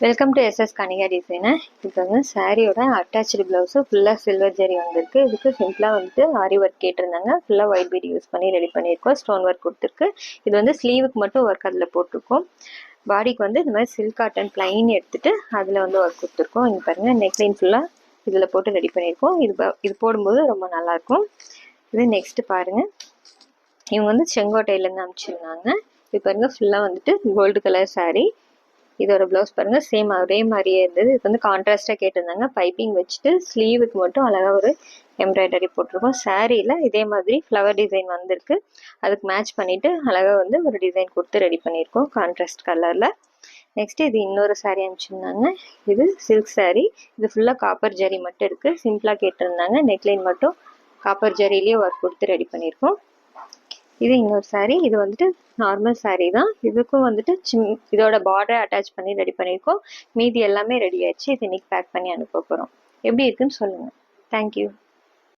Welcome to SS Kanika designer. இப்போ வந்து சாரியோட அட்டாச்சு ப்ளவுஸு ஃபுல்லாக சில்வர் ஜெரி வந்திருக்கு. இதுக்கு சிம்பிளாக வந்துட்டு ஆரி ஒர்க் கேட்டிருந்தாங்க. ஃபுல்லாக ஒயிட் பீட் யூஸ் பண்ணி ரெடி பண்ணியிருக்கோம். ஸ்டோன் ஒர்க் கொடுத்துருக்கு. இது வந்து ஸ்லீவுக்கு மட்டும் ஒர்க் அதில் போட்டிருக்கோம். பாடிக்கு வந்து இந்த மாதிரி சில்க் காட்டன் பிளைன் எடுத்துகிட்டு அதில் வந்து ஒர்க் கொடுத்துருக்கோம். இங்கே பாருங்கள், நெக்லைன் ஃபுல்லாக இதில் போட்டு ரெடி பண்ணியிருக்கோம். இது போடும்போது ரொம்ப நல்லாயிருக்கும். இது நெக்ஸ்ட்டு பாருங்கள், இவங்க வந்து செங்கோட்டையிலேருந்து அனுப்பிச்சிருந்தாங்க. இது பாருங்கள், ஃபுல்லாக வந்துட்டு கோல்டு கலர் சாரீ. இதோட ப்ளவுஸ் பாருங்கள், சேம் ஒரே மாதிரியே இருந்தது. இது வந்து கான்ட்ராஸ்ட்டாக கேட்டிருந்தாங்க. பைப்பிங் வச்சுட்டு ஸ்லீவுக்கு மட்டும் அழகாக ஒரு எம்ப்ராய்டரி போட்டிருக்கோம். சாரியில் இதே மாதிரி ஃப்ளவர் டிசைன் வந்திருக்கு. அதுக்கு மேட்ச் பண்ணிவிட்டு அழகாக வந்து ஒரு டிசைன் கொடுத்து ரெடி பண்ணியிருக்கோம் கான்ட்ராஸ்ட் கலரில். நெக்ஸ்ட்டு இது இன்னொரு சாரீ அனுப்பிச்சிருந்தாங்க. இது சில்க் சாரீ. இது ஃபுல்லாக காப்பர் ஜரி மட்டும் இருக்குது. சிம்பிளாக கேட்டிருந்தாங்க. நெக்லைன் மட்டும் காப்பர் ஜரியிலேயே ஒர்க் கொடுத்து ரெடி பண்ணியிருக்கோம். இது இன்னொரு சாரீ. இது வந்துட்டு நார்மல் சாரீ தான். இதுக்கும் வந்துட்டு இதோட பார்டரை அட்டாச் பண்ணி ரெடி பண்ணியிருக்கோம். மீதி எல்லாமே ரெடி ஆயிடுச்சு. இது இன்னைக்கு பேக் பண்ணி அனுப்ப போகிறோம். எப்படி இருக்குன்னு சொல்லுங்கள். தேங்க்யூ.